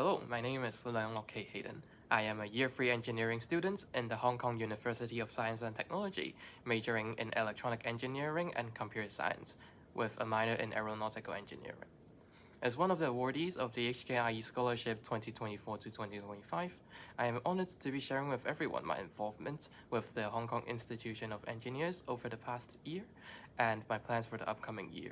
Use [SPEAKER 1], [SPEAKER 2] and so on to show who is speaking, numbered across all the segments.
[SPEAKER 1] Hello, my name is LEUNG Lok-Hay Hayden. I am a Year 3 engineering student in the Hong Kong University of Science and Technology, majoring in electronic engineering and computer science, with a minor in aeronautical engineering. As one of the awardees of the HKIE Scholarship 2024-2025, I am honored to be sharing with everyone my involvement with the Hong Kong Institution of Engineers over the past year and my plans for the upcoming year.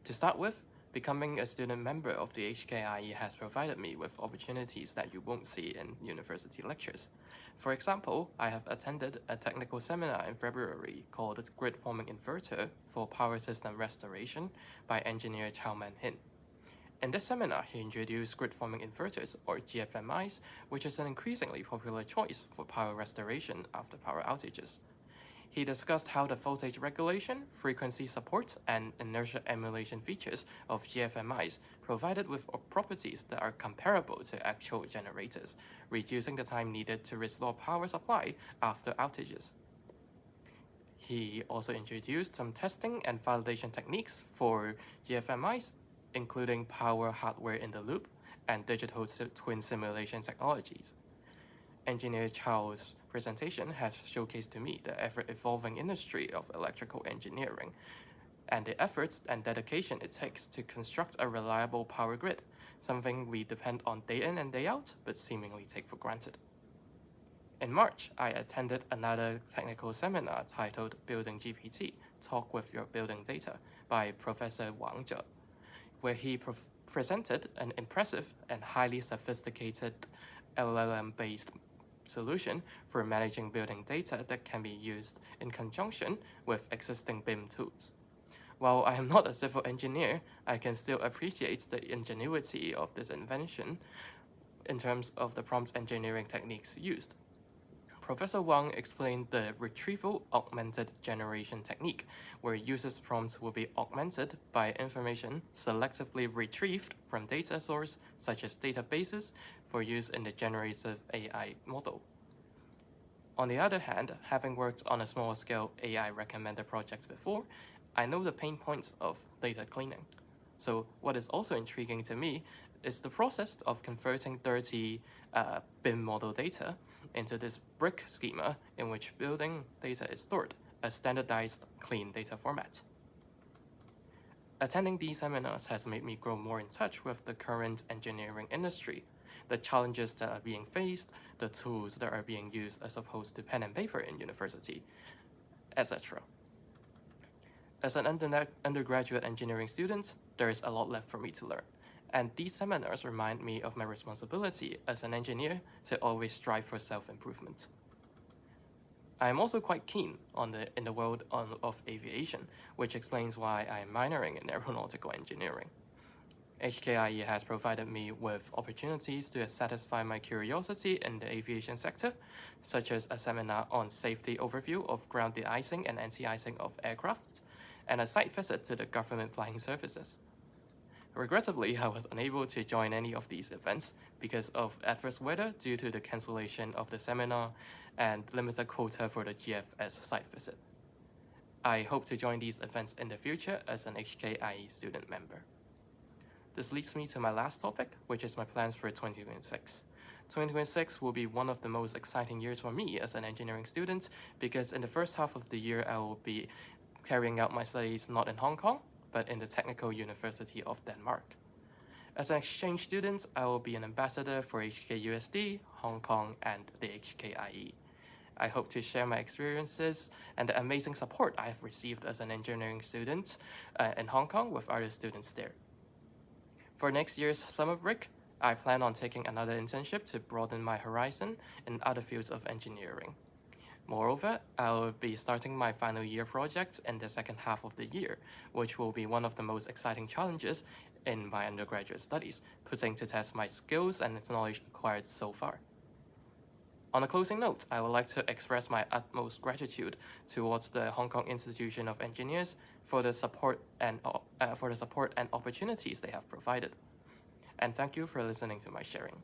[SPEAKER 1] To start with, becoming a student member of the HKIE has provided me with opportunities that you won't see in university lectures. For example, I have attended a technical seminar in February called Grid-forming Inverter for Power System Restoration by engineer Chow Man Hin. In this seminar, he introduced grid-forming inverters, or GFMIs, which is an increasingly popular choice for power restoration after power outages. He discussed how the voltage regulation, frequency support, and inertia emulation features of GFMIs provided with properties that are comparable to actual generators, reducing the time needed to restore power supply after outages. He also introduced some testing and validation techniques for GFMIs, including power hardware in the loop and digital twin simulation technologies. Engineer Chow's presentation has showcased to me the ever-evolving industry of electrical engineering and the efforts and dedication it takes to construct a reliable power grid, something we depend on day in and day out, but seemingly take for granted. In March, I attended another technical seminar titled BuildingGPT, Talk with Your Building Data by Professor Wang Zhe, where he presented an impressive and highly sophisticated LLM-based solution for managing building data that can be used in conjunction with existing BIM tools. While I am not a civil engineer, I can still appreciate the ingenuity of this invention in terms of the prompt engineering techniques used. Professor Wang explained the retrieval augmented generation technique, where users' prompts will be augmented by information selectively retrieved from data sources such as databases for use in the generative AI model. On the other hand, having worked on a small-scale AI recommender project before, I know the pain points of data cleaning. So what is also intriguing to me is the process of converting dirty BIM model data into this brick schema in which building data is stored, a standardized clean data format. Attending these seminars has made me grow more in touch with the current engineering industry, the challenges that are being faced, the tools that are being used as opposed to pen and paper in university, etc. As an undergraduate engineering student, there is a lot left for me to learn, and these seminars remind me of my responsibility as an engineer to always strive for self-improvement. I am also quite keen in the world of aviation, which explains why I am minoring in aeronautical engineering. HKIE has provided me with opportunities to satisfy my curiosity in the aviation sector, such as a seminar on safety overview of ground de-icing and anti-icing of aircraft, and a site visit to the government flying services. Regrettably, I was unable to join any of these events because of adverse weather due to the cancellation of the seminar and limited quota for the GFS site visit. I hope to join these events in the future as an HKIE student member. This leads me to my last topic, which is my plans for 2026. 2026 will be one of the most exciting years for me as an engineering student because in the first half of the year I will be carrying out my studies not in Hong Kong, but in the Technical University of Denmark. As an exchange student, I will be an ambassador for HKUSD, Hong Kong, and the HKIE. I hope to share my experiences and the amazing support I have received as an engineering student in Hong Kong with other students there. For next year's summer break, I plan on taking another internship to broaden my horizon in other fields of engineering. Moreover, I will be starting my final year project in the second half of the year, which will be one of the most exciting challenges in my undergraduate studies, putting to test my skills and knowledge acquired so far. On a closing note, I would like to express my utmost gratitude towards the Hong Kong Institution of Engineers for the support and opportunities they have provided. And thank you for listening to my sharing.